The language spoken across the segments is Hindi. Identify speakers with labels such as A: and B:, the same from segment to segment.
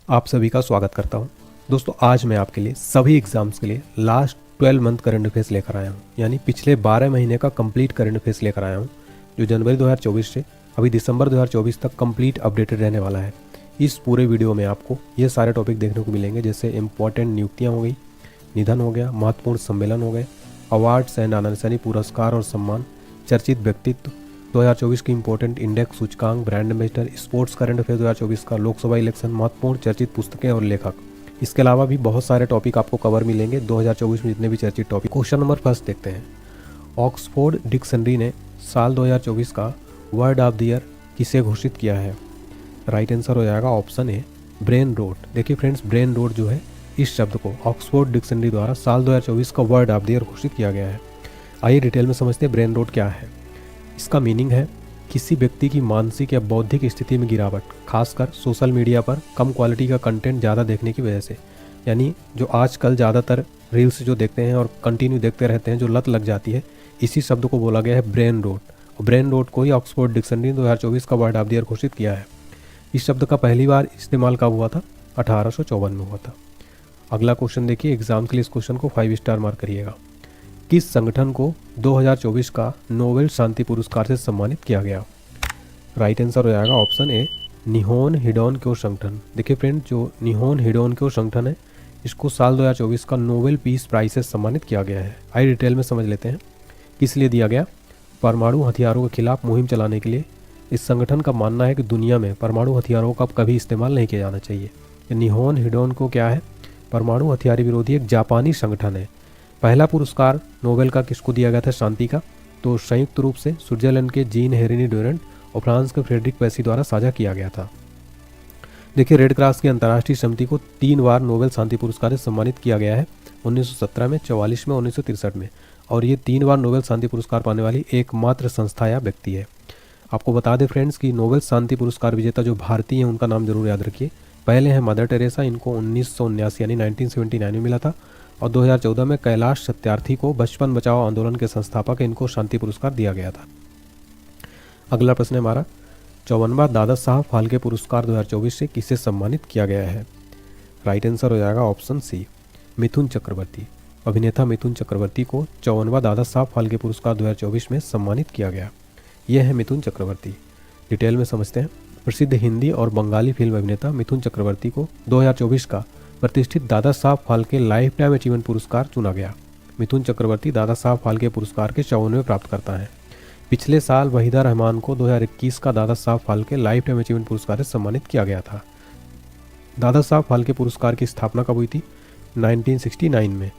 A: आप सभी का स्वागत करता हूं। दोस्तों, आज मैं आपके लिए सभी एग्ज़ाम्स के लिए लास्ट 12 मंथ करंट अफेयर्स लेकर आया हूं, यानी पिछले 12 महीने का कंप्लीट करंट अफेयर्स लेकर आया हूं, जो जनवरी 2024 से अभी दिसंबर 2024 तक कंप्लीट अपडेटेड रहने वाला है। इस पूरे वीडियो में आपको ये सारे टॉपिक देखने को मिलेंगे, जैसे इंपॉर्टेंट नियुक्तियाँ हो गई, निधन हो गया, महत्वपूर्ण सम्मेलन हो गए, अवार्ड्स एंड आनंद पुरस्कार और सम्मान, चर्चित व्यक्तित्व, 2024 की इंपॉर्टेंट इंडेक्स सूचकांक, brand ambassador, sports current affair 2024 का, लोकसभा इलेक्शन, महत्वपूर्ण चर्चित पुस्तकें और लेखक। इसके अलावा भी बहुत सारे टॉपिक आपको कवर मिलेंगे 2024 में जितने भी चर्चित टॉपिक। क्वेश्चन नंबर फर्स्ट देखते हैं। ऑक्सफोर्ड डिक्शनरी ने साल 2024 का वर्ड ऑफ द ईयर किसे घोषित किया है? राइट आंसर हो जाएगा ऑप्शन ए, ब्रेन रोट। देखिए फ्रेंड्स, ब्रेन रोट जो है, इस शब्द को ऑक्सफोर्ड डिक्शनरी द्वारा साल 2024 का वर्ड ऑफ द ईयर घोषित किया गया है। आइए डिटेल में समझते हैं ब्रेन रोट क्या है। इसका मीनिंग है किसी व्यक्ति की मानसिक या बौद्धिक स्थिति में गिरावट, खासकर सोशल मीडिया पर कम क्वालिटी का कंटेंट ज़्यादा देखने की वजह से। यानी जो आजकल ज़्यादातर रील्स जो देखते हैं और कंटिन्यू देखते रहते हैं, जो लत लग जाती है, इसी शब्द को बोला गया है ब्रेन रोट। और ब्रेन रोट को ही ऑक्सफोर्ड डिक्शनरी 2024 का वर्ड ऑफ द ईयर घोषित किया है। इस शब्द का पहली बार इस्तेमाल कब हुआ था? 1854 में हुआ था। अगला क्वेश्चन देखिए, एग्जाम के लिए इस क्वेश्चन को 5 स्टार मार्क करिएगा। किस संगठन को 2024 का नोबेल शांति पुरस्कार से सम्मानित किया गया? राइट आंसर हो जाएगा ऑप्शन ए, निहोन हिडोन-क्यो संगठन। देखिए फ्रेंड, जो निहोन हिडोन-क्यो संगठन है, इसको साल 2024 का नोबेल पीस प्राइज से सम्मानित किया गया है। आइए डिटेल में समझ लेते हैं किस लिए दिया गया। परमाणु हथियारों के खिलाफ मुहिम चलाने के लिए इस संगठन का मानना है कि दुनिया में परमाणु हथियारों का कभी इस्तेमाल नहीं किया जाना चाहिए। निहोन हिडोन-क्यो क्या है? परमाणु हथियार विरोधी एक जापानी संगठन है। पहला पुरस्कार नोबेल का किसको दिया गया था शांति का? तो संयुक्त रूप से स्विट्जरलैंड के जीन हेरेनी ड्यूरेंट और फ्रांस के फ्रेडरिक पैसी द्वारा साझा किया गया था। देखिए, रेड क्रॉस की अंतर्राष्ट्रीय समिति को 3 बार नोबेल शांति पुरस्कार से सम्मानित किया गया है, 1917 में, 44 में, 1963 में। और ये 3 बार नोबेल शांति पुरस्कार पाने वाली एकमात्र संस्था या व्यक्ति है। आपको बता दें फ्रेंड्स कि नोबेल शांति पुरस्कार विजेता जो भारतीय हैं, उनका नाम जरूर याद रखिए। पहले हैं मदर टेरेसा, इनको 1979 यानी 1979 में मिला था। और 2014 में कैलाश सत्यार्थी को बचपन बचाओ आंदोलन के संस्थापक, इनको शांति पुरस्कार दिया गया था। अगला प्रश्न है हमारा, 54वां दादा साहब फाल्के पुरस्कार 2024 से किसे सम्मानित किया गया है? राइट आंसर हो जाएगा ऑप्शन सी, मिथुन चक्रवर्ती। अभिनेता मिथुन चक्रवर्ती को 54वां दादा साहब फाल्के पुरस्कार 2024 में सम्मानित किया गया। यह है मिथुन चक्रवर्ती। डिटेल में समझते हैं। प्रसिद्ध हिंदी और बंगाली फिल्म अभिनेता मिथुन चक्रवर्ती को 2024 का प्रतिष्ठित Dada Saheb Phalke life time achievement पुरस्कार चुना गया। मिथुन चक्रवर्ती दादा साहब फाल्के पुरस्कार के 54वें प्राप्तकर्ता हैं। पिछले साल वहीदा रहमान को 2021 का Dada Saheb Phalke life time achievement पुरस्कार से सम्मानित किया गया था। दादा साहब फाल्के पुरस्कार की स्थापना कब हुई थी? 1969 में।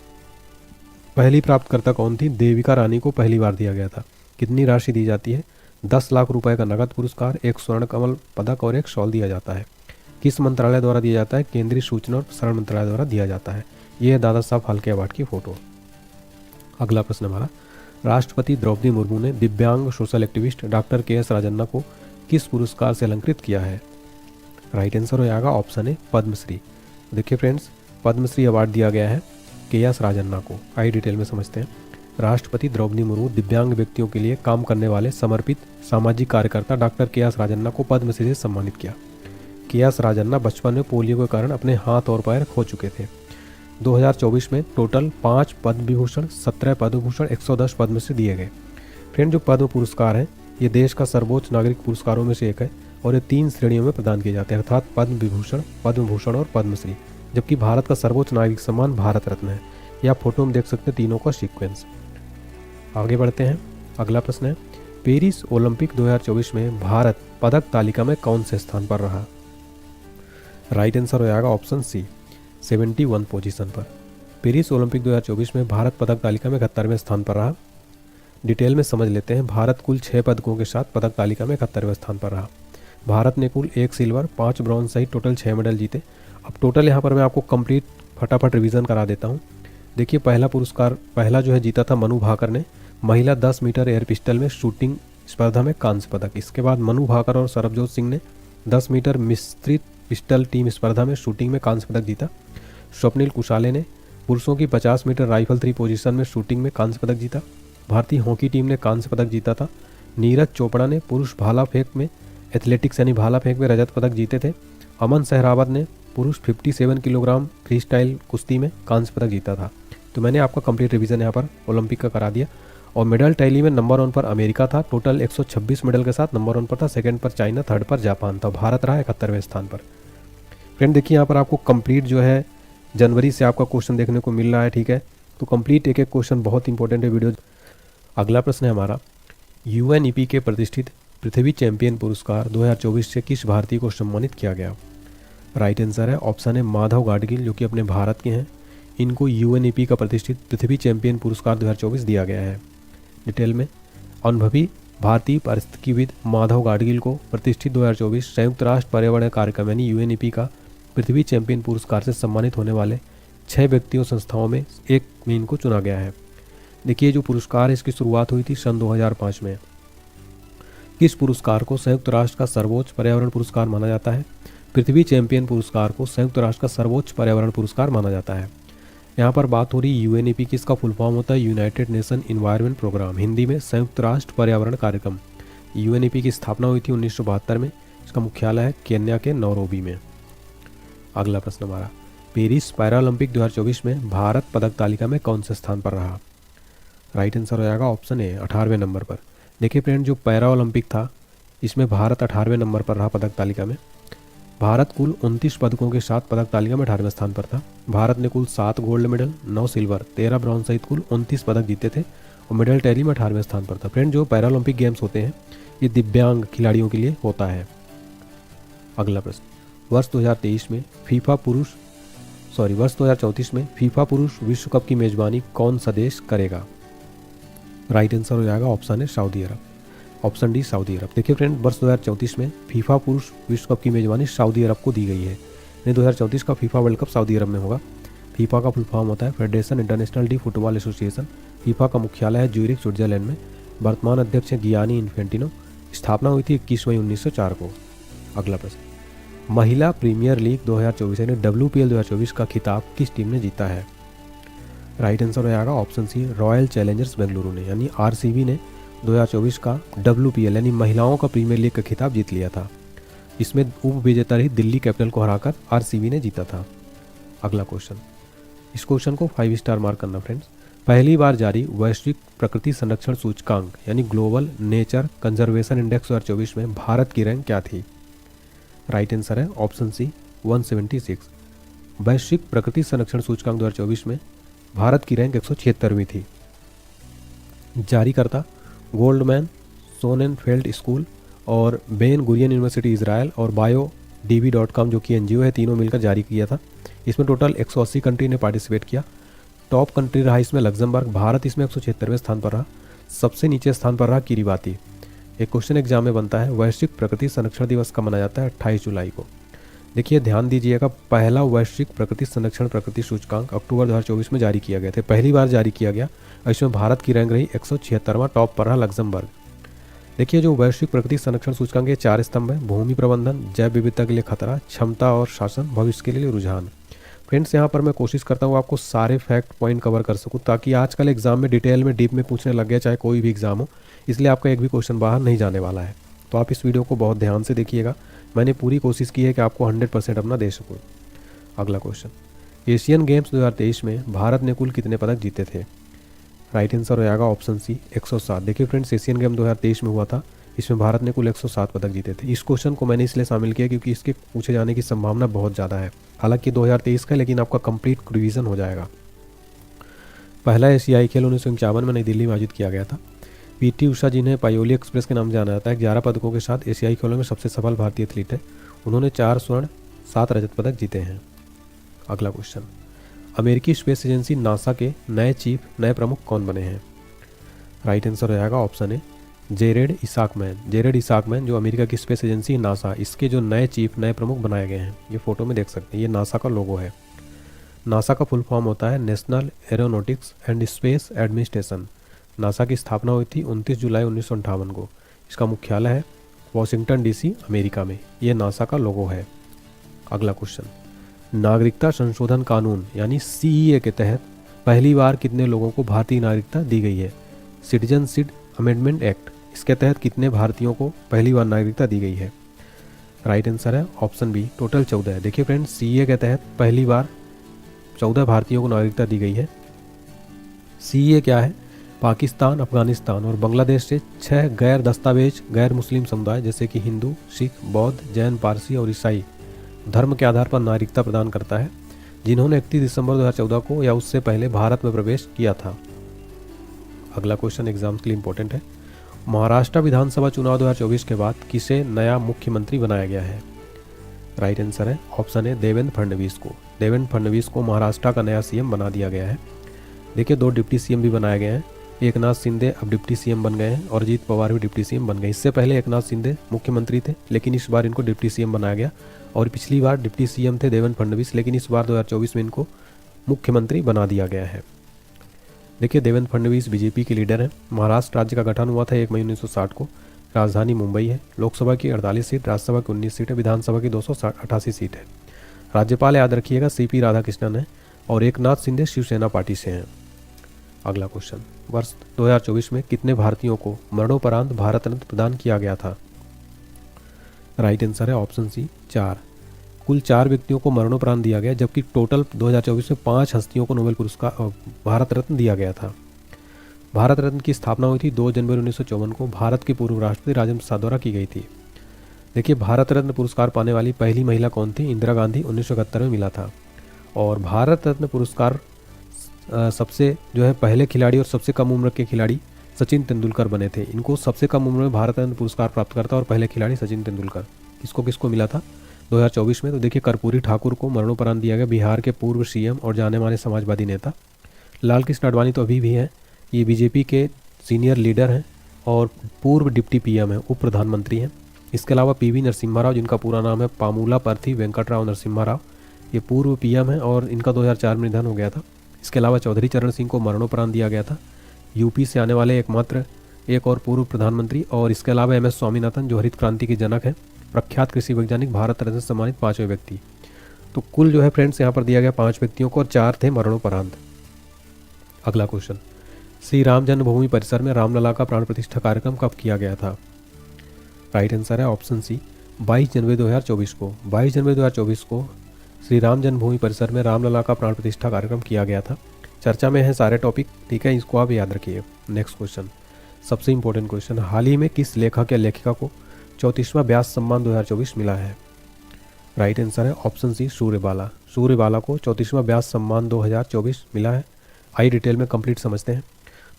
A: पहली प्राप्तकर्ता कौन थी? देविका रानी को पहली बार दिया गया था। कितनी राशि दी जाती है? 10 लाख रुपए का नगद पुरस्कार, 1 स्वर्ण कमल पदक और 1 शॉल दिया जाता है। किस मंत्रालय द्वारा दिया जाता है? केंद्रीय सूचना और प्रसारण मंत्रालय द्वारा दिया जाता है। यह है दादा साहब फाल्के अवार्ड की फोटो। अगला प्रश्न हमारा, राष्ट्रपति द्रौपदी मुर्मू ने दिव्यांग social activist doctor KS. Rajanna को किस पुरस्कार से अलंकृत किया है? राइट आंसर हो जाएगा ऑप्शन ए, पद्मश्री। देखिए फ्रेंड्स, पद्मश्री अवार्ड दिया गया है के.एस. राजन्ना को। आइए डिटेल में समझते हैं। राष्ट्रपति द्रौपदी मुर्मू दिव्यांग व्यक्तियों के लिए काम करने वाले समर्पित सामाजिक कार्यकर्ता डॉक्टर के.एस. राजन्ना को पद्मश्री से सम्मानित किया। के.एस. राजन्ना बचपन में पोलियो के कारण अपने हाथ और पैर खो चुके थे। 2024 में टोटल 5 पद्म विभूषण, 17 पद्म भूषण, 110 पद्मश्री दिए गए। फ्रेंड, जो पद्म पुरस्कार हैं, ये देश का सर्वोच्च नागरिक पुरस्कारों में से एक है और ये 3 श्रेणियों में प्रदान किए जाते हैं, अर्थात पद्म विभूषण, पद्म भूषण और पद्मश्री। जबकि भारत का सर्वोच्च नागरिक सम्मान भारत रत्न है। यह आप फोटो में देख सकते हैं तीनों का सीक्वेंस। आगे बढ़ते हैं। अगला प्रश्न है, पेरिस ओलंपिक 2024 में भारत पदक तालिका में कौन से स्थान पर रहा? राइट आंसर हो जाएगा ऑप्शन सी, 71 पोजीशन पर। पेरिस ओलंपिक 2024 में भारत पदक तालिका में 71वें स्थान पर रहा। डिटेल में समझ लेते हैं। भारत कुल 6 पदकों के साथ पदक तालिका में 71वें स्थान पर रहा। भारत ने कुल 1 सिल्वर, 5 ब्रॉन्ज सहित टोटल 6 मेडल जीते। अब टोटल यहाँ पर मैं आपको कंप्लीट फटाफट रिवीजन करा देता हूँ। देखिए, पहला जो है जीता था मनु भाकर ने, महिला 10 मीटर एयर पिस्टल में शूटिंग स्पर्धा में कांस्य पदक। इसके बाद मनु भाकर और सरबजोत सिंह ने 10 मीटर मिश्रित पिस्टल टीम स्पर्धा में शूटिंग में कांस्य पदक जीता। स्वप्निल कुशाले ने पुरुषों की 50 मीटर राइफल 3 पोजीशन में शूटिंग में कांस्य पदक जीता। भारतीय हॉकी टीम ने कांस्य पदक जीता था। नीरज चोपड़ा ने पुरुष भाला फेंक में एथलेटिक्स यानी भाला फेंक में रजत पदक जीते थे। अमन सहरावत ने पुरुष 57 किलोग्राम फ्री स्टाइल कुश्ती में कांस्य पदक जीता था। तो मैंने आपका कंप्लीट रिवीजन यहाँ पर ओलंपिक का करा दिया। और मेडल टैली में नंबर 1 पर अमेरिका था, टोटल 126 मेडल के साथ नंबर 1 पर था। सेकंड पर चाइना, थर्ड पर जापान था। भारत रहा 71वें स्थान पर। फ्रेंड देखिए यहाँ पर आपको कंप्लीट जो है जनवरी से आपका क्वेश्चन देखने को मिल रहा है, ठीक है। तो कंप्लीट एक एक क्वेश्चन बहुत इंपॉर्टेंट है वीडियो। अगला प्रश्न है हमारा, UNEP के प्रतिष्ठित पृथ्वी चैंपियन पुरस्कार 2024 से किस भारतीय को सम्मानित किया गया? राइट आंसर है ऑप्शन है माधव गाडगिल, जो कि अपने भारत के हैं। इनको UNEP का प्रतिष्ठित पृथ्वी चैंपियन पुरस्कार 2024 दिया गया है। डिटेल में, अनुभवी भारतीय पारिस्थितिकीविद माधव गाडगिल को प्रतिष्ठित 2024 संयुक्त राष्ट्र पर्यावरण कार्यक्रम यानी UNEP का पृथ्वी चैंपियन पुरस्कार से सम्मानित होने वाले 6 व्यक्तियों संस्थाओं में एक में इनको चुना गया है। देखिए जो पुरस्कार है इसकी शुरुआत हुई थी सन 2005 में। किस पुरस्कार को संयुक्त राष्ट्र का सर्वोच्च पर्यावरण पुरस्कार माना जाता है? पृथ्वी चैंपियन पुरस्कार को संयुक्त राष्ट्र का सर्वोच्च पर्यावरण पुरस्कार माना जाता है। यहाँ पर बात हो रही UNEP की, इसका फुल फॉर्म होता है United Nation Environment Programme, Hindi में संयुक्त राष्ट्र पर्यावरण कार्यक्रम। UNEP की स्थापना हुई थी 1972 में। इसका मुख्यालय है केन्या के नैरोबी में। अगला प्रश्न हमारा, पेरिस पैरालंपिक 2024 में भारत पदक तालिका में कौन से स्थान पर रहा? राइट आंसर हो जाएगा ऑप्शन ए 18वें नंबर पर। देखिए फ्रेंड जो पैरा ओलंपिक था इसमें भारत 18वें नंबर पर रहा पदक तालिका में। भारत कुल 29 पदकों के साथ पदक तालिका में 18वें स्थान पर था। भारत ने कुल 7 गोल्ड मेडल, 9 सिल्वर, 13 ब्रॉन्ज सहित कुल 29 पदक जीते थे और मेडल टैली में 18वें स्थान पर था। फ्रेंड जो पैरालंपिक गेम्स होते हैं ये दिव्यांग खिलाड़ियों के लिए होता है। अगला प्रश्न, वर्ष 2034 में फीफा पुरुष विश्व कप की मेजबानी कौन सा देश करेगा? राइट आंसर हो जाएगा ऑप्शन है सऊदी अरब, ऑप्शन डी सऊदी अरब। देखिए फ्रेंड वर्ष 2034 में फीफा पुरुष विश्व कप की मेजबानी सऊदी अरब को दी गई है। यानी 2034 का फीफा वर्ल्ड कप सऊदी अरब में होगा। फीफा का फुल फॉर्म होता है federation international D football association. FIFA का मुख्यालय है ज्यूरिख, स्विट्जरलैंड में। वर्तमान अध्यक्ष है गियानी इन्फेंटिनो। स्थापना हुई थी 21 मई 1904 को। अगला प्रश्न, महिला प्रीमियर लीग 2024 यानी WPL 2024 का खिताब किस टीम ने जीता है? राइट आंसर हो जाएगा option C Royal Challengers Bengaluru ने, यानी RCB ने 2024 का WPL यानी महिलाओं का प्रीमियर लीग का खिताब जीत लिया था। इसमें उप विजेता रही दिल्ली कैपिटल को हराकर RCB ने जीता था। अगला क्वेश्चन, इस क्वेश्चन को 5 स्टार मार्क करना फ्रेंड्स। पहली बार जारी वैश्विक प्रकृति संरक्षण सूचकांक यानी ग्लोबल नेचर कंजर्वेशन इंडेक्स 2024 में भारत की रैंक क्या थी? राइट आंसर है ऑप्शन सी 176। वैश्विक प्रकृति संरक्षण सूचकांक 2024 में भारत की रैंक 176वीं थी। जारीकर्ता गोल्डमैन सोनेनफेल्ड स्कूल और बेन गुरियन यूनिवर्सिटी इजराइल और biodb.com जो कि NGO है, तीनों मिलकर जारी किया था। इसमें टोटल 180 कंट्री ने पार्टिसिपेट किया। टॉप कंट्री रहा इसमें लग्जमबर्ग, भारत इसमें 176वें स्थान पर रहा। सबसे नीचे स्थान पर रहा किरीबाती। एक क्वेश्चन एग्जाम में बनता है वैश्विक प्रकृति संरक्षण दिवस कब मनाया जाता है? 28 जुलाई को। देखिए ध्यान दीजिएगा, पहला वैश्विक प्रकृति संरक्षण प्रकृति सूचकांक अक्टूबर 2024 में जारी किया गया था, पहली बार जारी किया गया। इसमें भारत की रैंक रही 176वां, टॉप पर रहा लग्जमबर्ग। देखिए जो वैश्विक प्रकृति संरक्षण सूचकांक के 4 स्तंभ है, भूमि प्रबंधन, जैव विविधता के लिए खतरा, क्षमता और शासन, भविष्य के लिए रुझान। फ्रेंड्स यहाँ पर मैं कोशिश करता हूँ आपको सारे फैक्ट पॉइंट कवर कर सकूँ, ताकि आजकल एग्जाम में डिटेल में डीप में पूछने लग गया, चाहे कोई भी एग्जाम हो, इसलिए आपका एक भी क्वेश्चन बाहर नहीं जाने वाला है। तो आप इस वीडियो को बहुत ध्यान से देखिएगा। मैंने पूरी कोशिश की है कि आपको 100% अपना दे सकूँ। अगला क्वेश्चन, एशियन गेम्स 2023 में भारत ने कुल कितने पदक जीते थे? राइट आंसर हो जाएगा ऑप्शन सी 107। देखिए फ्रेंड्स एशियन गेम 2023 में हुआ था, इसमें भारत ने कुल 107 पदक जीते थे। इस क्वेश्चन को मैंने इसलिए शामिल किया क्योंकि इसके पूछे जाने की संभावना बहुत ज़्यादा है। हालांकि 2023 का, लेकिन आपका कंप्लीट रिवीजन हो जाएगा। पहला एशियाई खेल 1951 में नई दिल्ली में आयोजित किया गया था। PT उषा जिन्हें पायोली एक्सप्रेस के नाम जाना जाता है, 11 पदकों के साथ एशियाई खेलों में सबसे सफल भारतीय एथलीट है। उन्होंने 4 स्वर्ण 7 रजत पदक जीते हैं। अगला क्वेश्चन, अमेरिकी स्पेस एजेंसी नासा के नए प्रमुख कौन बने हैं? राइट आंसर हो जाएगा ऑप्शन ए जेरेड इसाकमैन जो अमेरिका की स्पेस एजेंसी नासा, इसके जो नए प्रमुख बनाए गए हैं। ये फोटो में देख सकते हैं, ये नासा का लोगो है। नासा का फुल फॉर्म होता है national aeronautics and space administration. NASA की स्थापना हुई थी 29 जुलाई 1958 को। इसका मुख्यालय है वॉशिंगटन DC, अमेरिका में। ये नासा का लोगो है। अगला क्वेश्चन, नागरिकता संशोधन कानून यानी CEA के तहत पहली बार कितने लोगों को भारतीय नागरिकता दी गई है? सिटीजनशिप अमेंडमेंट एक्ट, इसके तहत कितने भारतीयों को पहली बार नागरिकता दी गई है? राइट आंसर है ऑप्शन बी, टोटल 14 है। देखिए फ्रेंड्स, सीए के तहत पहली बार 14 भारतीयों को नागरिकता दी गई है। सीए क्या है? पाकिस्तान, अफगानिस्तान और बांग्लादेश से 6 गैर दस्तावेज गैर मुस्लिम समुदाय जैसे कि हिंदू, सिख, बौद्ध, जैन, पारसी और ईसाई धर्म के आधार पर नागरिकता प्रदान करता है, जिन्होंने 31 दिसंबर 2014 को या उससे पहले भारत में प्रवेश किया था। अगला क्वेश्चन एग्जाम के लिए इंपॉर्टेंट है। महाराष्ट्र विधानसभा चुनाव 2024 के बाद किसे नया मुख्यमंत्री बनाया गया है? राइट आंसर है ऑप्शन है देवेंद्र फडणवीस को। देवेंद्र फडणवीस को महाराष्ट्र का नया सीएम बना दिया गया है। देखिए 2 डिप्टी सीएम भी बनाए गए हैं। एकनाथ शिंदे अब डिप्टी सीएम बन गए हैं और अजीत पवार भी डिप्टी सीएम बन गए। इससे पहले एकनाथ शिंदे मुख्यमंत्री थे, लेकिन इस बार इनको डिप्टी सीएम बनाया गया। और पिछली बार डिप्टी सीएम थे देवेंद्र फडणवीस, लेकिन इस बार 2024 में इनको मुख्यमंत्री बना दिया गया है। देखिए देवेंद्र फडणवीस बीजेपी के लीडर हैं। महाराष्ट्र राज्य का गठन हुआ था 1 मई 1960 को। राजधानी मुंबई है। लोकसभा की 48 सीट, राज्यसभा की 19 सीट है, विधानसभा की 288 सीट है। राज्यपाल याद रखिएगा सीपी राधाकृष्णन है और एकनाथ शिंदे शिवसेना पार्टी से हैं। अगला क्वेश्चन, वर्ष 2024 में कितने भारतीयों को मरणोपरांत भारत रत्न प्रदान किया गया था? राइट आंसर है ऑप्शन सी, 4। कुल 4 व्यक्तियों को मरणोपरांत दिया गया, जबकि टोटल 2024 में 5 हस्तियों को नोबेल पुरस्कार भारत रत्न दिया गया था। भारत रत्न की स्थापना हुई थी 2 जनवरी 1954 को भारत के पूर्व राष्ट्रपति राजेंद्र प्रसाद द्वारा की गई थी। देखिए भारत रत्न पुरस्कार पाने वाली पहली महिला कौन थी? इंदिरा गांधी, 1971 में मिला था। और भारत रत्न पुरस्कार सबसे जो है पहले खिलाड़ी और सबसे कम उम्र के खिलाड़ी सचिन तेंदुलकर बने थे। इनको सबसे कम उम्र में भारत रत्न पुरस्कार प्राप्त करता और पहले खिलाड़ी सचिन तेंदुलकर। किसको मिला था 2024 में? तो देखिए कर्पूरी ठाकुर को मरणोपरांत दिया गया, बिहार के पूर्व सीएम और जाने माने समाजवादी नेता। लाल कृष्ण आडवाणी तो अभी भी हैं, ये बीजेपी के सीनियर लीडर हैं और पूर्व डिप्टी पीएम हैं, उप प्रधानमंत्री हैं। इसके अलावा पीवी नरसिम्हा राव, जिनका पूरा नाम है पामुला पार्थी वेंकटराव नरसिम्हा राव, ये पूर्व पीएम हैं और इनका 2004 में निधन हो गया था। इसके अलावा चौधरी चरण सिंह को मरणोपरांत दिया गया था, यूपी से आने वाले एकमात्र एक और पूर्व प्रधानमंत्री। और इसके अलावा एम एस स्वामीनाथन, जो हरित क्रांति के जनक हैं, प्रख्यात कृषि वैज्ञानिक, भारत रत्न से सम्मानित 5वें व्यक्ति। तो कुल जो है फ्रेंड्स यहाँ पर दिया गया 5 व्यक्तियों को और 4 थे मरणोपरांत। अगला क्वेश्चन, श्री राम जन्मभूमि परिसर में रामलला का प्राण प्रतिष्ठा कार्यक्रम कब किया गया था? राइट आंसर है ऑप्शन सी, 22 जनवरी 2024 को। 22 जनवरी 2024 को श्री राम जन्मभूमि परिसर में रामलला का प्राण प्रतिष्ठा कार्यक्रम किया गया था। चर्चा में है सारे टॉपिक, ठीक है, इसको आप याद रखिए। नेक्स्ट क्वेश्चन, सबसे इंपॉर्टेंट क्वेश्चन, हाल ही में किस लेखक या लेखिका को 34वां व्यास सम्मान 2024 मिला है? राइट आंसर है ऑप्शन सी, सूर्यबाला। सूर्यबाला को 34वां व्यास सम्मान 2024 मिला है। आई डिटेल में कंप्लीट समझते हैं।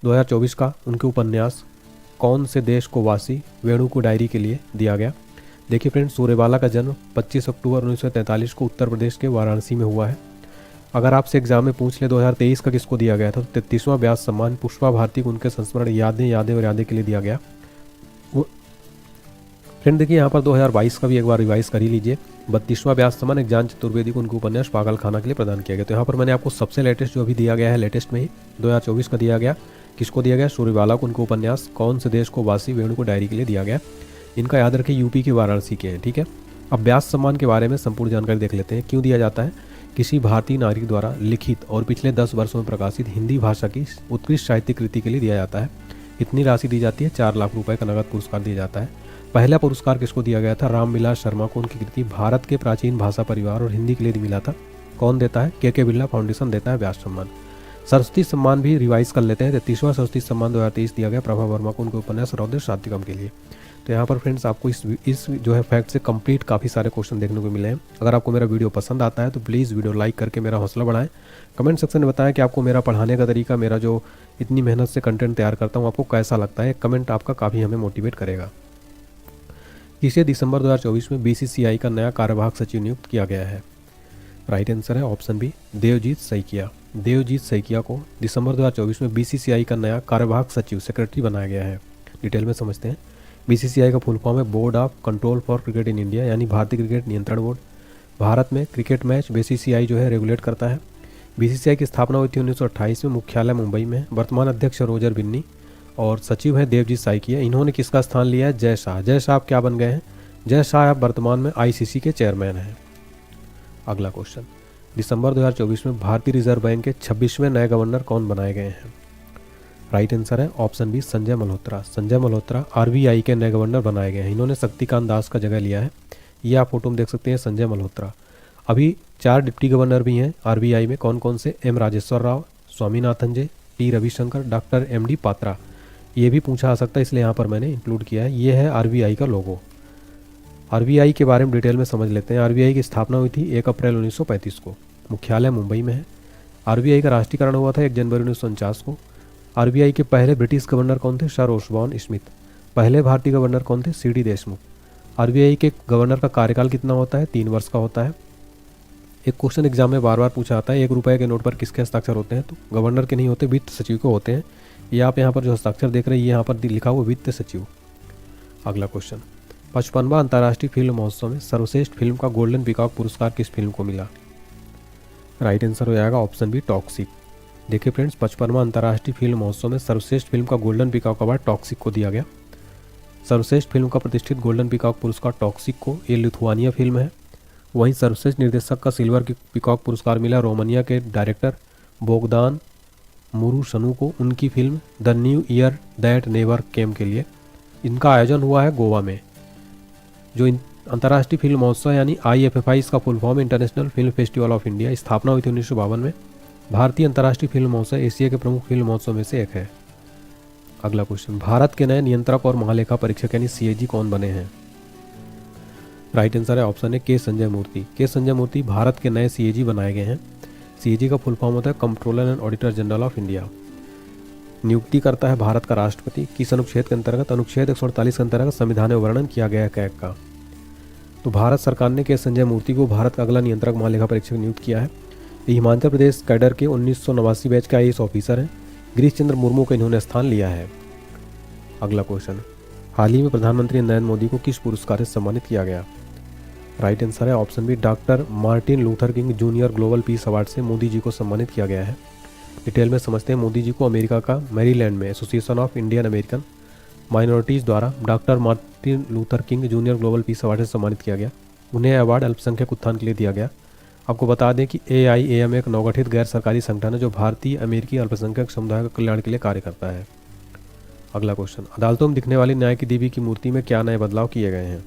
A: 2024 का उनके उपन्यास कौन से देश को वासी वेणु को डायरी के लिए दिया गया। देखिए फ्रेंड्स, सूर्यबाला का जन्म 25 अक्टूबर 1943 को उत्तर प्रदेश के वाराणसी में हुआ है। अगर आपसे एग्जाम में पूछ ले 2023 का किसको दिया गया था, तो 33वां व्यास सम्मान पुष्पा भारती को उनके संस्मरण यादें और यादें के लिए दिया गया। फ्रेंड देखिए यहाँ पर 2022 का भी एक बार रिवाइज कर ही लीजिए। 32वां व्यास सम्मान ज्ञान चतुर्वेदी को उनके उपन्यास पागलखाना के लिए प्रदान किया गया। तो यहाँ पर मैंने आपको सबसे लेटेस्ट जो अभी दिया गया है, लेटेस्ट में ही 2024 का दिया गया, किसको दिया गया? सूर्यबाला को उनके उपन्यास कौन से देश को वासी वेणु को डायरी के लिए दिया गया। इनका याद रखें यूपी के वाराणसी के हैं, ठीक है। अब व्यास सम्मान के बारे में संपूर्ण जानकारी देख लेते हैं। क्यों दिया जाता है? किसी भारतीय नागरिक द्वारा लिखित और पिछले 10 वर्षों में प्रकाशित हिंदी भाषा की उत्कृष्ट साहित्यिक कृति के लिए दिया जाता है। इतनी राशि दी जाती है, 4 लाख रुपए का नगद पुरस्कार दिया जाता है। पहला पुरस्कार किसको दिया गया था? रामविलास शर्मा को उनकी कृति भारत के प्राचीन भाषा परिवार और हिंदी के लिए मिला था। कौन देता है? के बिरला फाउंडेशन देता है व्यास सम्मान। सरस्वती सम्मान भी रिवाइज कर लेते हैं। 33वां सरस्वती सम्मान 2023 दिया गया प्रभा वर्मा को उनके उपन्यास रौद्र शातिकम के लिए। तो यहाँ पर फ्रेंड्स आपको इस जो है फैक्ट से कंप्लीट काफ़ी सारे क्वेश्चन देखने को मिले हैं। अगर आपको मेरा वीडियो पसंद आता है तो प्लीज़ वीडियो लाइक करके मेरा हौसला बढ़ाएं। कमेंट सेक्शन में बताएं कि आपको मेरा पढ़ाने का तरीका, मेरा जो इतनी मेहनत से कंटेंट तैयार करता हूँ, आपको कैसा लगता है। कमेंट आपका काफ़ी हमें मोटिवेट करेगा। किसे दिसंबर 2024 में BCCI का नया कार्यवाहक सचिव नियुक्त किया गया है? राइट आंसर है ऑप्शन बी, देवजीत सैकिया। देवजीत सैकिया को दिसंबर 2024 में BCCI का नया कार्यवाहक सचिव सेक्रेटरी बनाया गया है। डिटेल में समझते हैं। BCCI का फुल फॉर्म है board of control for cricket in India, यानी भारतीय क्रिकेट नियंत्रण बोर्ड। भारत में क्रिकेट मैच BCCI जो है रेगुलेट करता है। BCCI की स्थापना हुई थी 1928 में, मुख्यालय मुंबई में। वर्तमान अध्यक्ष रोजर बिन्नी और सचिव है देवजीत सैकिया। इन्होंने किसका स्थान लिया है? जय शाह। जय शाह क्या बन गए हैं? जय शाह अब वर्तमान में ICC के चेयरमैन हैं। अगला क्वेश्चन, दिसंबर 2024 में भारतीय रिजर्व बैंक के 26वें नए गवर्नर कौन बनाए गए हैं? राइट आंसर है option B, Sanjay Malhotra. Sanjay Malhotra RBI के नए गवर्नर बनाए गए हैं। इन्होंने शक्तिकांत दास का जगह लिया है। ये आप फोटो में देख सकते हैं संजय मल्होत्रा। अभी 4 डिप्टी गवर्नर भी हैं आरबीआई में, कौन कौन से? M Rajeshwar Rao, Swaminathan J, T Ravishankar, doctor M D Patra. ये भी पूछा आ सकता है, इसलिए यहाँ पर मैंने इंक्लूड किया है। ये है आरबीआई का लोगो। आरबीआई के बारे में डिटेल में समझ लेते हैं। आरबीआई की स्थापना हुई थी 1 अप्रैल 1935 को। मुख्यालय मुंबई में है। आरबीआई का राष्ट्रीयकरण हुआ था 1 जनवरी 1949 को। आरबीआई के पहले ब्रिटिश गवर्नर कौन थे? Sir Osborne Smith. पहले भारतीय गवर्नर कौन थे? सीडी देशमुख। आरबीआई के गवर्नर का कार्यकाल कितना होता है? 3 वर्ष का होता है। एक क्वेश्चन एग्जाम में बार बार पूछा आता है, 1 रुपये के नोट पर किसके हस्ताक्षर होते हैं? तो गवर्नर के नहीं होते, वित्त सचिव को होते हैं। ये आप यहाँ पर जो हस्ताक्षर देख रहे हैं, ये यहाँ पर लिखा हुआ वित्त सचिव। अगला क्वेश्चन, 55वां अंतर्राष्ट्रीय फिल्म महोत्सव में सर्वश्रेष्ठ फिल्म का गोल्डन पीकॉक पुरस्कार किस फिल्म को मिला? राइट आंसर हो जाएगा ऑप्शन बी, टॉक्सिक। देखिए फ्रेंड्स, 55वां अंतर्राष्ट्रीय फिल्म महोत्सव में सर्वश्रेष्ठ फिल्म का गोल्डन पीकॉक अवार्ड टॉक्सिक को दिया गया। सर्वश्रेष्ठ फिल्म का प्रतिष्ठित गोल्डन पीकॉक पुरस्कार टॉक्सिक को, ये लिथुआनिया फिल्म है। वहीं सर्वश्रेष्ठ निर्देशक का सिल्वर पीकॉक पुरस्कार मिला रोमानिया के डायरेक्टर बोगदान मुरुशनु को, उनकी film the new year that never came के लिए। इनका आयोजन हुआ है गोवा में। जो अंतर्राष्ट्रीय फिल्म महोत्सव यानी IFFI, इसका full form international film festival of India, स्थापना हुई थी 1952 में। भारतीय अंतर्राष्ट्रीय फिल्म महोत्सव एशिया के प्रमुख फिल्म महोत्सव में से एक है। अगला क्वेश्चन, भारत के नए नियंत्रक और महालेखा परीक्षक यानी CAG कौन बने हैं? राइट आंसर है ऑप्शन ए, के संजय मूर्ति। के संजय मूर्ति भारत के नए CAG बनाए गए हैं। CAG का फुल फॉर्म होता है controller and auditor general of India. नियुक्ति करता है भारत का राष्ट्रपति। किस अनुच्छेद के अंतर्गत? अनुच्छेद 148 के अंतर्गत संविधान में वर्णन किया गया है कैग का। तो भारत सरकार ने के संजय मूर्ति को भारत का अगला नियंत्रक महालेखा परीक्षक नियुक्त किया है। ये हिमाचल प्रदेश कैडर के 1989 बैच का IAS ऑफिसर हैं। गिरीश चंद्र मुर्मू का इन्होंने स्थान लिया है। अगला क्वेश्चन, हाल ही में प्रधानमंत्री नरेंद्र मोदी को किस पुरस्कार से सम्मानित किया गया? राइट आंसर है option B, doctor Martin Luther King junior global peace award से मोदी जी को सम्मानित किया गया है। डिटेल में समझते हैं। मोदी जी को अमेरिका का मैरीलैंड में association of Indian American minorities द्वारा doctor Martin Luther King junior global peace award से सम्मानित किया गया। उन्हें अवार्ड अल्पसंख्यक उत्थान के लिए दिया गया। आपको बता दें कि AIAM एक नवगठित गैर सरकारी संगठन है जो भारतीय अमेरिकी अल्पसंख्यक समुदाय के कल्याण के लिए कार्य करता है। अगला क्वेश्चन, अदालतों में दिखने वाली न्याय की देवी की मूर्ति में क्या नए बदलाव किए गए हैं?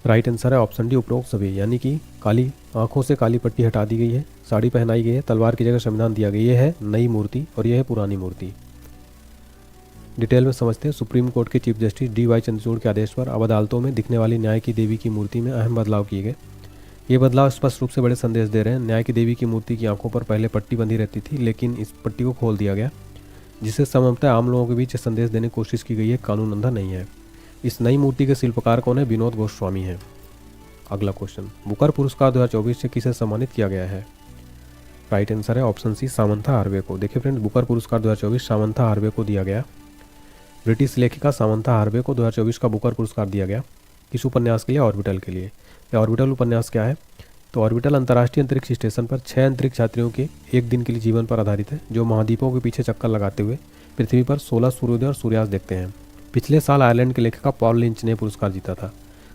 A: राइट आंसर है ऑप्शन डी, उपरोक्त सभी, यानी कि काली आंखों से काली पट्टी हटा दी गई है, साड़ी पहनाई गई है, तलवार की जगह संविधान दिया गया। ये है नई मूर्ति और यह है पुरानी मूर्ति। डिटेल में समझते हैं। सुप्रीम कोर्ट के चीफ जस्टिस DY चंद्रचूड़ के आदेश पर अब अदालतों में दिखने वाली न्याय की देवी की मूर्ति में अहम बदलाव किए गए। ये बदलाव स्पष्ट रूप से बड़े संदेश दे रहे हैं। न्याय की देवी की मूर्ति की आंखों पर पहले पट्टी बंधी रहती थी, लेकिन इस पट्टी को खोल दिया गया, जिससे संभवतः आम लोगों के बीच संदेश देने की कोशिश की गई है कानून अंधा नहीं है। इस नई मूर्ति के शिल्पकार कौन है? विनोद गोस्वामी हैं। अगला क्वेश्चन, बुकर पुरस्कार 2024 से किसे सम्मानित किया गया है? राइट आंसर है ऑप्शन सी, सामंथा हार्वे को। देखिए फ्रेंड्स, बुकर पुरस्कार 2024 सामंथा हार्वे को दिया गया। ब्रिटिश लेखिका सामंथा हार्वे को 2024 का बुकर पुरस्कार दिया गया। किस उपन्यास के लिए? ऑर्बिटल के लिए। ऑर्बिटल उपन्यास क्या है? तो ऑर्बिटल अंतर्राष्ट्रीय अंतरिक्ष स्टेशन पर 6 अंतरिक्ष यात्रियों के एक दिन के लिए जीवन पर आधारित है, जो महाद्वीपों के पीछे चक्कर लगाते हुए पृथ्वी पर 16 सूर्योदय और सूर्यास्त देखते हैं। पिछले साल आयरलैंड के लेखिका पॉल लिंच ने पुरस्कार जीता था।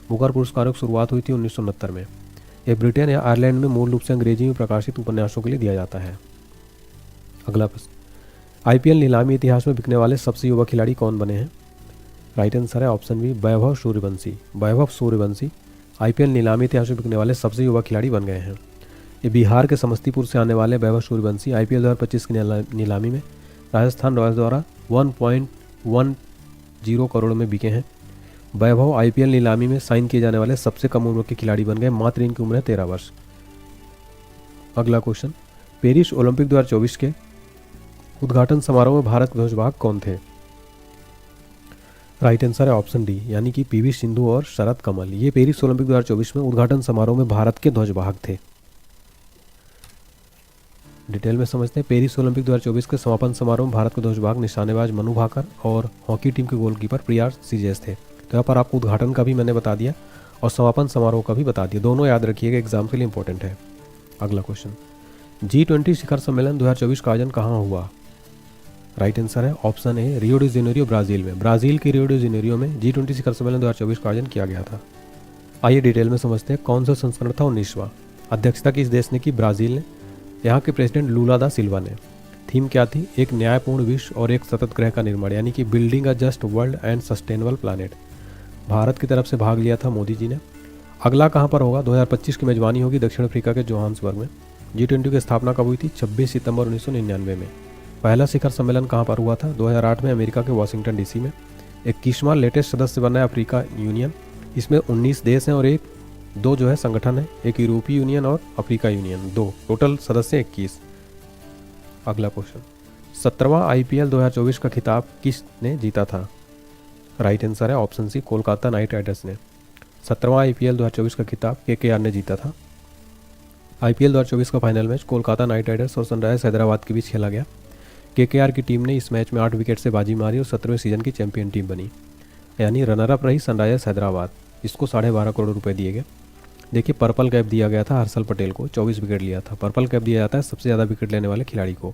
A: बुकर पुरस्कारों की शुरुआत हुई थी 1969 में। यह ब्रिटेन या आयरलैंड में मूल रूप से अंग्रेजी में प्रकाशित उपन्यासों के लिए दिया जाता है। अगला प्रश्न, IPL नीलामी इतिहास में बिकने वाले सबसे युवा खिलाड़ी कौन बने हैं? राइट आंसर है option B, Vaibhav Suryavanshi. Vaibhav Suryavanshi IPL नीलामी इतिहास में बिकने वाले सबसे युवा खिलाड़ी बन गए हैं। ये बिहार के समस्तीपुर से आने वाले वैभव सूर्यवंशी IPL 2025 की नीलामी में राजस्थान रॉयल्स द्वारा 1.10 करोड़ में बिके हैं। वैभव IPL नीलामी में साइन किए जाने वाले सबसे कम उम्र के खिलाड़ी बन गए, मात्र इनकी उम्र है 13 वर्ष। अगला क्वेश्चन, पेरिस ओलंपिक 2024 के उद्घाटन समारोह में भारत के ध्वजवाहक कौन थे? राइट आंसर है ऑप्शन डी, यानी कि PV सिंधु और शरद कमल। ये पेरिस ओलंपिक 2024 में उद्घाटन समारोह में भारत के ध्वजवाहक थे। डिटेल में समझते हैं। पेरिस ओलंपिक 2024 के समापन समारोह में भारत के ध्वजवाहक निशानेबाज मनु भाकर और हॉकी टीम के गोलकीपर प्रिया सीजेस थे। तो यहाँ पर आपको उद्घाटन का भी मैंने बता दिया और समापन समारोह का भी बता दिया। दोनों याद रखिएगा, एग्जाम के लिए इंपॉर्टेंट है। अगला क्वेश्चन, G20 शिखर सम्मेलन 2024 का आयोजन कहाँ हुआ? राइट आंसर है option A, Rio de Janeiro Brazil में। ब्राजील के रियो डी जेनेरियो में G20 शिखर सम्मेलन 2024 का आयोजन किया गया था। आइए डिटेल में समझते हैं। कौन सा संस्करण था? 19वां। अध्यक्षता किस देश ने की? ब्राजील ने। यहाँ के प्रेसिडेंट लूला दा सिल्वा ने। थीम क्या थी? एक न्यायपूर्ण विश्व और एक सतत ग्रह का निर्माण, यानी कि building a just world and sustainable planet. Bharat की तरफ से भाग लिया था मोदी जी ने। अगला कहाँ पर होगा? 2025 की मेजबानी होगी दक्षिण अफ्रीका के जोहान्सबर्ग में। G20 की स्थापना कब हुई थी? 26 सितंबर 1999 में। पहला शिखर सम्मेलन कहाँ पर हुआ था? 2008 में अमेरिका के वाशिंगटन DC में। 21वां लेटेस्ट सदस्य बना है अफ्रीका यूनियन। इसमें 19 देश हैं और दो जो है संगठन है, एक यूरोपीय यूनियन और अफ्रीका यूनियन, दो टोटल सदस्य 21। अगला क्वेश्चन, 17वां IPL 2024 का खिताब किसने जीता था? राइट आंसर है option C, Kolkata Knight Riders ने। 17वां IPL 2024 का खिताब KKR ने जीता था। IPL 2024 का final match Kolkata Knight Riders और सनराइजर्स हैदराबाद के बीच खेला गया। KKR की टीम ने इस मैच में 8 विकेट से बाजी मारी और 17वें सीजन की चैंपियन टीम बनी, यानी रनरअप रही सनराइजर्स हैदराबाद। इसको 12.5 करोड़ रुपए दिए गए। देखिए, पर्पल कैप दिया गया था हर्षल पटेल को, 24 विकेट लिया था। पर्पल कैप दिया जाता है सबसे ज़्यादा विकेट लेने वाले खिलाड़ी को।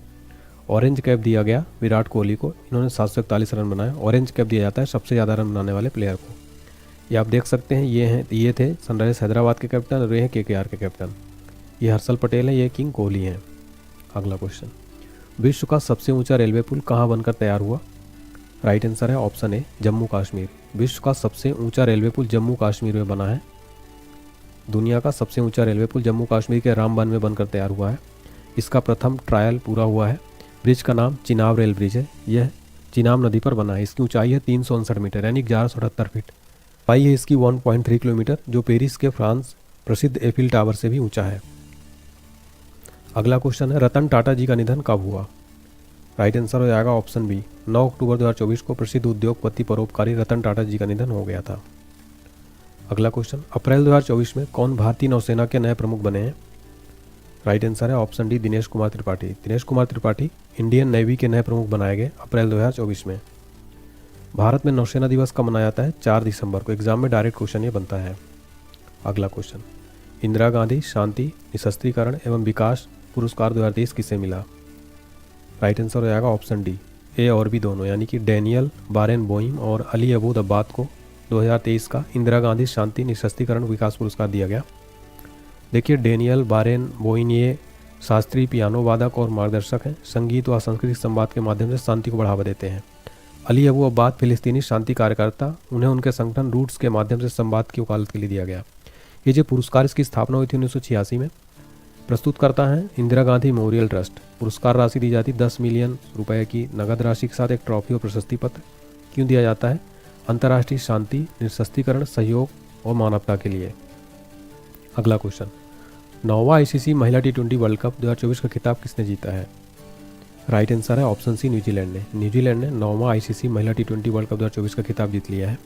A: ऑरेंज कैप दिया गया विराट कोहली को, इन्होंने 741 रन बनाए। ऑरेंज कैप दिया जाता है सबसे ज़्यादा रन बनाने वाले प्लेयर को। ये आप देख सकते हैं, ये थे सनराइजर्स हैदराबाद के कैप्टन और ये हैं KKR के कैप्टन। ये हर्षल पटेल है, ये किंग कोहली हैं। अगला क्वेश्चन, विश्व का सबसे ऊंचा रेलवे पुल कहाँ बनकर तैयार हुआ? राइट आंसर है ऑप्शन ए, जम्मू कश्मीर। विश्व का सबसे ऊंचा रेलवे पुल जम्मू कश्मीर में बना है। दुनिया का सबसे ऊंचा रेलवे पुल जम्मू कश्मीर के रामबन में बनकर तैयार हुआ है। इसका प्रथम ट्रायल पूरा हुआ है। ब्रिज का नाम चिनाब रेल ब्रिज है। यह चिनाब नदी पर बना है। इसकी ऊंचाई है 359 मीटर यानी 1178 फीट। लंबाई है इसकी 1.3 किलोमीटर, जो पेरिस के फ्रांस प्रसिद्ध एफिल टावर से भी ऊंचा है। अगला क्वेश्चन है, रतन टाटा जी का निधन कब हुआ? राइट आंसर हो जाएगा ऑप्शन बी, 9 अक्टूबर 2024 को प्रसिद्ध उद्योगपति परोपकारी रतन टाटा जी का निधन हो गया था। अगला क्वेश्चन, अप्रैल 2024 में कौन भारतीय नौसेना के नए प्रमुख बने हैं? राइट आंसर है option D, Dinesh Kumar Tripathi. Dinesh Kumar Tripathi Indian navy के नए प्रमुख बनाए गए अप्रैल 2024 में। भारत में नौसेना दिवस कब मनाया जाता है? 4 दिसंबर को। एग्जाम में डायरेक्ट क्वेश्चन ये बनता है। अगला क्वेश्चन, इंदिरा गांधी शांति, निशस्त्रीकरण एवं विकास पुरस्कार 2023 किसे मिला? राइट आंसर हो जाएगा ऑप्शन डी, ए और बी दोनों, यानी कि डैनियल बारेन-बोइम और अली अबूद अब्बाद को 2023 का इंदिरा गांधी शांति निशस्त्रीकरण विकास पुरस्कार दिया गया। देखिए, डैनियल बारेन-बोइम ये शास्त्रीय पियानो वादक और मार्गदर्शक हैं। संगीत व सांस्कृतिक संवाद के माध्यम से शांति को बढ़ावा देते हैं। अली अबू अब्बाद फिलिस्तीनी शांति कार्यकर्ता, उन्हें उनके संगठन रूट्स के माध्यम से संवाद की वकालत के लिए दिया गया। ये जो पुरस्कार, इसकी स्थापना हुई थी 1986 में। प्रस्तुत करता है इंदिरा गांधी मेमोरियल ट्रस्ट। पुरस्कार राशि दी जाती 10 मिलियन रुपए की नगद राशि के साथ एक ट्रॉफी और प्रशस्ति पत्र। क्यों दिया जाता है? अंतर्राष्ट्रीय शांति, निशस्त्रीकरण, सहयोग और मानवता के लिए। अगला क्वेश्चन, 9वां ICC महिला T20 वर्ल्ड कप 2024 का खिताब किसने जीता है? राइट आंसर है ऑप्शन सी, न्यूजीलैंड ने। न्यूजीलैंड ने 9वां ICC महिला T20 वर्ल्ड कप 2024 का खिताब जीत लिया है।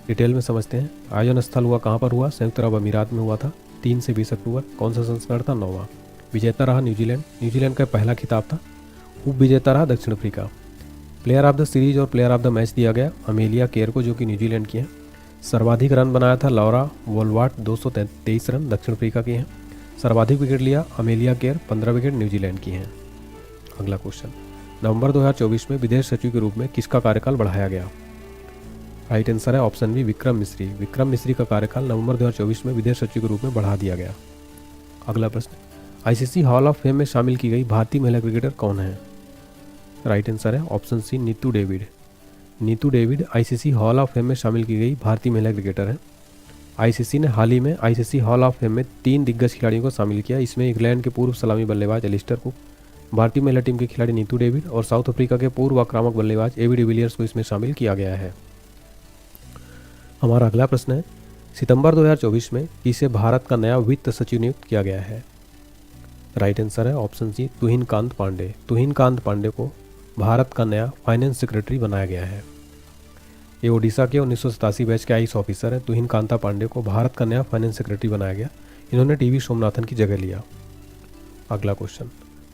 A: डिटेल में समझते हैं। आयोजन स्थल हुआ कहाँ पर हुआ? संयुक्त अरब अमीरात में हुआ था। 3 से 20 अक्टूबर। कौन सा संस्करण था? 9वां। विजेता रहा न्यूजीलैंड। न्यूजीलैंड का पहला खिताब था। उप विजेता रहा दक्षिण Africa. Player of the series और प्लेयर ऑफ द मैच दिया गया अमेलिया केयर को, जो कि न्यूजीलैंड की हैं। सर्वाधिक रन बनाया था लॉरा वोल्वाट, 223 रन दक्षिण अफ्रीका की हैं। सर्वाधिक विकेट लिया अमेलिया केयर, 15 विकेट न्यूजीलैंड की हैं। अगला क्वेश्चन, नवंबर 2024 में विदेश सचिव के रूप में किसका कार्यकाल बढ़ाया गया? राइट आंसर है ऑप्शन बी, विक्रम मिश्री। विक्रम मिश्री का कार्यकाल नवंबर 2024 में विदेश सचिव के रूप में बढ़ा दिया गया। अगला प्रश्न, ICC हॉल ऑफ फेम में शामिल की गई भारतीय महिला क्रिकेटर कौन है? राइट आंसर है option C, Neetu David. Neetu David ICC hall of fame में शामिल की गई भारतीय महिला क्रिकेटर है। ICC ने हाल ही में ICC हॉल ऑफ फेम में 3 दिग्गज खिलाड़ियों को शामिल किया। इसमें इंग्लैंड के पूर्व सलामी बल्लेबाज एलिस्टर कुक, भारतीय महिला टीम के खिलाड़ी नीतू डेविड और साउथ अफ्रीका के पूर्व आक्रामक बल्लेबाज AB डिविलियर्स को इसमें शामिल किया गया है। हमारा अगला प्रश्न है, सितंबर 2024 में किसे भारत का नया वित्त सचिव नियुक्त किया गया है? राइट आंसर है ऑप्शन सी, तुहिन कांत पांडे। तुहिन कांत पांडे को भारत का नया फाइनेंस सेक्रेटरी बनाया गया है। ये ओडिशा के 1987 बैच के IAS ऑफिसर हैं। तुहिन कांता पांडे को भारत का नया फाइनेंस सेक्रेटरी बनाया गया। इन्होंने TV सोमनाथन की जगह लिया। अगला क्वेश्चन,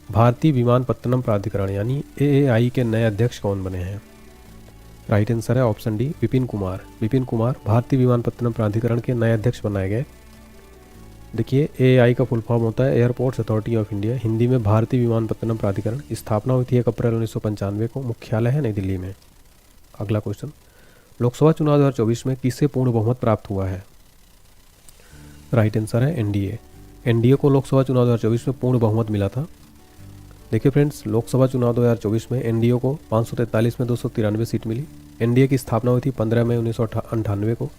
A: भारतीय विमानपत्तनम प्राधिकरण यानी AAI के नए अध्यक्ष कौन बने हैं? राइट आंसर है ऑप्शन डी, विपिन कुमार। विपिन कुमार भारतीय विमानपत्तनम प्राधिकरण के नए अध्यक्ष बनाए गए। देखिए, AAI का फुल फॉर्म होता है airports authority of India, Hindi में भारतीय विमानपत्तनम प्राधिकरण। स्थापना हुई थी 1 अप्रैल 1995 को। मुख्यालय है नई दिल्ली में। अगला क्वेश्चन, लोकसभा चुनाव 2024 में किससे पूर्ण बहुमत प्राप्त हुआ है? राइट आंसर है NDA। NDA को लोकसभा चुनाव 2024 में पूर्ण बहुमत मिला था। देखिए फ्रेंड्स, लोकसभा चुनाव 2024 में एनडीए को 543 में 293 सीट मिली। एनडीए की स्थापना हुई थी 15 मई 1998 को।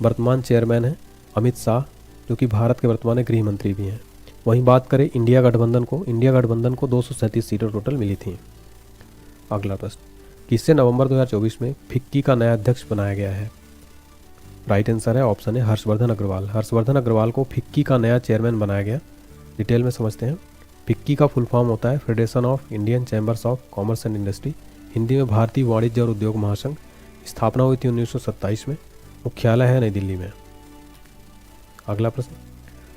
A: वर्तमान चेयरमैन है अमित शाह, जो कि भारत के वर्तमान गृह मंत्री भी हैं। वहीं बात करें इंडिया गठबंधन को 237 सीटें टोटल मिली थी। अगला प्रश्न, किससे नवंबर 2024 में फिक्की का नया अध्यक्ष बनाया गया है? राइट आंसर है ऑप्शन है हर्षवर्धन अग्रवाल। हर्षवर्धन अग्रवाल को फिक्की का नया चेयरमैन बनाया गया। डिटेल में समझते हैं। फिक्की का फुल फॉर्म होता है federation of Indian chambers of commerce and industry, Hindi में भारतीय वाणिज्य और उद्योग महासंघ। स्थापना हुई थी 1927 में। मुख्यालय है नई दिल्ली में। अगला प्रश्न,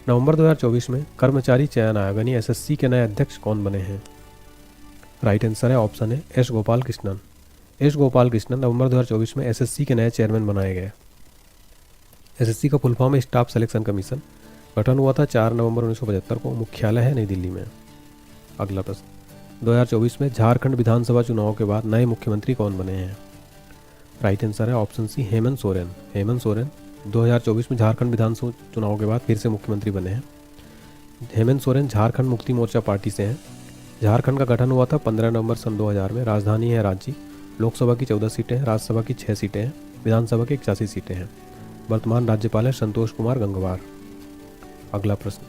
A: नवंबर 2024 में कर्मचारी चयन आयोग यानी एसएससी के नए अध्यक्ष कौन बने हैं? राइट आंसर है ऑप्शन है एस गोपाल कृष्णन। एस गोपाल कृष्णन नवंबर 2024 में एसएससी के नए चेयरमैन बनाए गए। एसएससी का फुल फॉर्म है स्टाफ सिलेक्शन कमीशन। गठन हुआ था 4 नवंबर 1975 को। मुख्यालय है नई दिल्ली में। अगला प्रश्न, 2024 में झारखंड विधानसभा चुनाव के बाद नए मुख्यमंत्री कौन बने हैं? राइट आंसर है ऑप्शन सी हेमंत सोरेन। हेमंत सोरेन 2024 में झारखंड विधानसभा चुनाव के बाद फिर से मुख्यमंत्री बने हैं। हेमंत सोरेन झारखंड मुक्ति मोर्चा पार्टी से हैं। झारखंड का गठन हुआ था 15 नवंबर सन 2000 में। राजधानी है रांची। लोकसभा की 14 सीटें हैं, राज्यसभा की 6 सीटें हैं, विधानसभा की 81 सीटें हैं। वर्तमान राज्यपाल है संतोष कुमार गंगवार। अगला प्रश्न,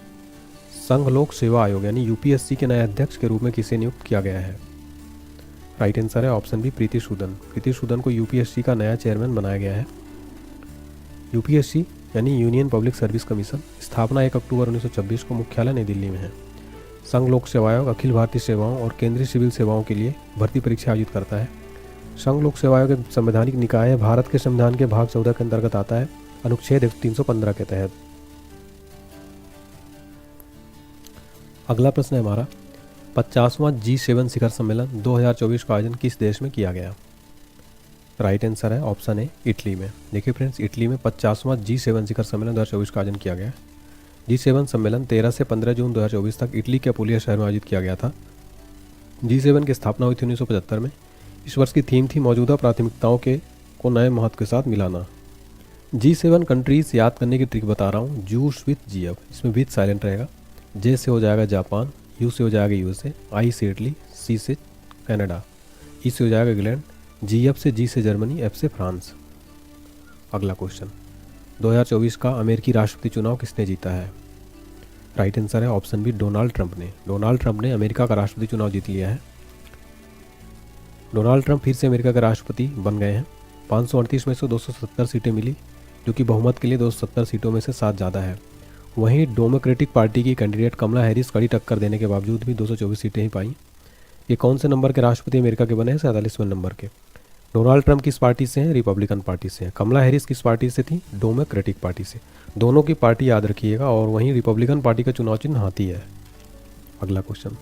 A: संघ लोक सेवा आयोग यानी यूपीएससी के नए अध्यक्ष के रूप में किसे नियुक्त किया गया है? राइट आंसर है ऑप्शन बी प्रीति सूदन। प्रीति सूदन को यूपीएससी का नया चेयरमैन बनाया गया है। यूपीएससी यानी यूनियन पब्लिक सर्विस कमीशन। स्थापना 1 अक्टूबर 1926 को। मुख्यालय नई दिल्ली में है। संघ लोक सेवा आयोग अखिल भारतीय सेवाओं और केंद्रीय सिविल सेवाओं के लिए भर्ती परीक्षा आयोजित करता है। संघ लोक सेवा आयोग एक संवैधानिक निकाय है। भारत के संविधान के भाग 14 के अंतर्गत आता है, अनुच्छेद 315 के तहत। अगला प्रश्न है हमारा, 50वां G7 शिखर सम्मेलन 2024 का आयोजन किस देश में किया गया? राइट आंसर है ऑप्शन ए इटली में। देखिए फ्रेंड्स, इटली में 50वां G7 शिखर सम्मेलन 2024 का आयोजन किया गया। G7 सम्मेलन 13 से 15 जून 2024 तक इटली के अपुलिया शहर में आयोजित किया गया था। G7 की स्थापना हुई थी 1975 में। इस वर्ष की थीम थी मौजूदा प्राथमिकताओं को नए महत्व के साथ मिलाना। G7 कंट्रीज याद करने की ट्रिक बता रहा हूँ। जूस विथ GF, इसमें विथ साइलेंट रहेगा। जे से हो जाएगा जापान, यू से हो जाएगा यूएसए, आई से इटली, सी से कनाडा, ई से हो जाएगा इंग्लैंड, GF से जी से जर्मनी, एफ से फ्रांस। अगला क्वेश्चन, 2024 का अमेरिकी राष्ट्रपति चुनाव किसने जीता है? राइट आंसर है ऑप्शन बी डोनाल्ड ट्रंप ने। डोनाल्ड ट्रंप ने अमेरिका का राष्ट्रपति चुनाव जीत लिया है। डोनाल्ड ट्रंप फिर से अमेरिका के राष्ट्रपति बन गए हैं। 538 में से 270 सीटें मिली, जो कि बहुमत के लिए 270 सीटों में से 7 ज़्यादा है। वहीं डेमोक्रेटिक पार्टी की कैंडिडेट कमला हैरिस कड़ी टक्कर देने के बावजूद भी 224 सीटें ही पाई। ये कौन से नंबर के राष्ट्रपति अमेरिका के बने हैं? 47वें नंबर के। डोनाल्ड ट्रंप किस पार्टी से हैं? रिपब्लिकन पार्टी से हैं। कमला हैरिस किस पार्टी से थी? डेमोक्रेटिक पार्टी से। दोनों की पार्टी याद रखिएगा। और वहीं रिपब्लिकन पार्टी का चुनाव चिन्ह हाथी है। अगला क्वेश्चन,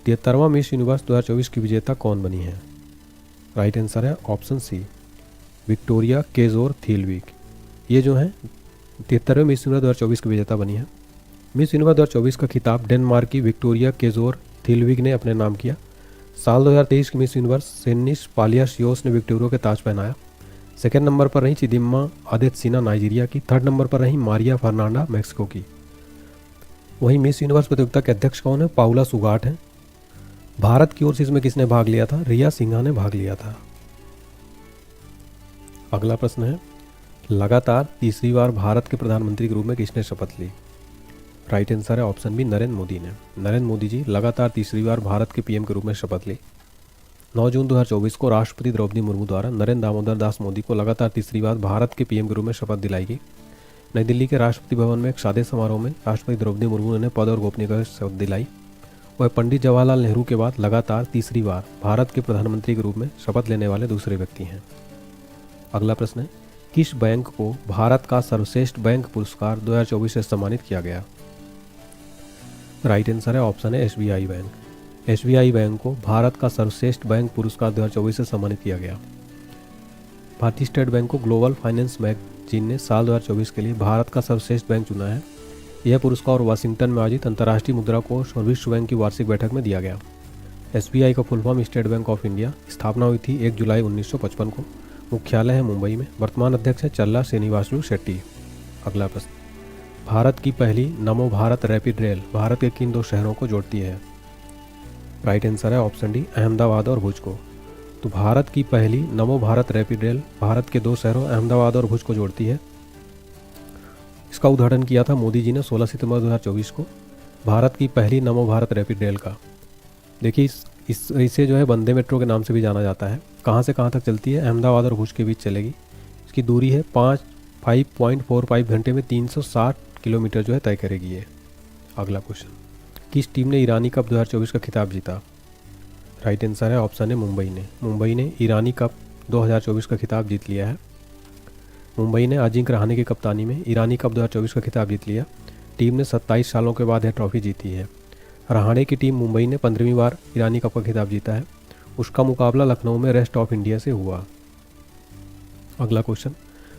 A: 73वां मिस यूनिवर्स 2024 की विजेता कौन बनी है? राइट आंसर है ऑप्शन सी विक्टोरिया केजोर थिलविक। ये जो है 73वें मिस यूनिवर्स 2024 की विजेता बनी है। मिस यूनिवर्स 2024 का खिताब डेनमार्क की विक्टोरिया केजोर थिलविक ने अपने नाम किया। साल 2023 की मिस यूनिवर्स सेनिस पालियासियोस ने विक्टोरिया के ताज पहनाया। सेकेंड नंबर पर रही चिदिम्मा आदेत्सिना नाइजीरिया की। थर्ड नंबर पर रही मारिया फर्नांडा मैक्सिको की। वहीं मिस यूनिवर्स प्रतियोगिता के अध्यक्ष कौन है? पाउला सुगाट है। भारत की ओर से इसमें किसने भाग लिया था? रिया सिन्हा ने भाग लिया था। अगला प्रश्न है, लगातार तीसरी बार भारत के प्रधानमंत्री के रूप में किसने शपथ ली? राइट आंसर है ऑप्शन बी नरेंद्र मोदी ने। नरेंद्र मोदी जी लगातार तीसरी बार भारत के पीएम के रूप में शपथ ली। 9 जून 2024 को राष्ट्रपति द्रौपदी मुर्मू द्वारा नरेंद्र दामोदर दास मोदी को लगातार तीसरी बार भारत के पीएम के रूप में शपथ दिलाई गई। नई दिल्ली के राष्ट्रपति भवन में एक सादे समारोह में राष्ट्रपति द्रौपदी मुर्मू ने पद और गोपनीयता की शपथ दिलाई। वह पंडित जवाहरलाल नेहरू के बाद लगातार तीसरी बार भारत के प्रधानमंत्री के रूप में शपथ लेने वाले दूसरे व्यक्ति हैं। अगला प्रश्न है, किस बैंक को भारत का सर्वश्रेष्ठ बैंक पुरस्कार 2024 से सम्मानित किया गया? राइट आंसर है ऑप्शन है SBI बैंक। SBI बैंक को भारत का सर्वश्रेष्ठ बैंक पुरस्कार 2024 से सम्मानित किया गया। भारतीय स्टेट बैंक को ग्लोबल फाइनेंस मैगजीन ने साल 2024 के लिए भारत का सर्वश्रेष्ठ बैंक चुना है। यह पुरस्कार वाशिंगटन में आयोजित अंतर्राष्ट्रीय मुद्रा कोष और विश्व बैंक की वार्षिक बैठक में दिया गया। SBI का full form state bank of India. स्थापना हुई थी 1 जुलाई 1955 को। मुख्यालय है मुंबई में। वर्तमान अध्यक्ष है चल्ला श्रीनिवासलू शेट्टी। अगला प्रश्न, भारत की पहली नमो भारत रैपिड रेल भारत के किन 2 शहरों को जोड़ती है? राइट आंसर है ऑप्शन डी, अहमदाबाद और भुज को। तो भारत की पहली नमो भारत रैपिड रेल भारत के 2 शहरों अहमदाबाद और भुज को जोड़ती है। इसका उद्घाटन किया था मोदी जी ने 16 सितंबर 2024 को, भारत की पहली नमो भारत रैपिड रेल का। देखिए इसे जो है वंदे मेट्रो के नाम से भी जाना जाता है। कहाँ से कहाँ तक चलती है? अहमदाबाद और भुज के बीच चलेगी। इसकी दूरी है 5.45 घंटे में 360 किलोमीटर जो है तय करेगी ये। अगला क्वेश्चन, किस टीम ने ईरानी कप 2024 का खिताब जीता? राइट आंसर है ऑप्शन है मुंबई ने। मुंबई ने ईरानी कप 2024 का खिताब जीत लिया है। मुंबई ने अजिंक्य रहाणे की कप्तानी में ईरानी कप 2024 का खिताब जीत लिया। टीम ने 27 सालों के बाद यह ट्रॉफी जीती है। रहाणे की टीम मुंबई ने 15वीं बार ईरानी कप का खिताब जीता है। उसका मुकाबला लखनऊ में रेस्ट ऑफ इंडिया से हुआ। अगला क्वेश्चन,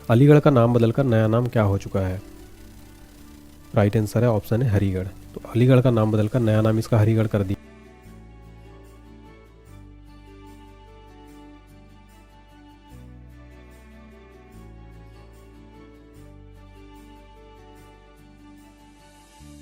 A: अलीगढ़ का नाम बदलकर नया नाम क्या हो चुका है? राइट आंसर है ऑप्शन है हरिगढ़। तो अलीगढ़ का नाम बदलकर नया नाम इसका हरिगढ़ कर दिया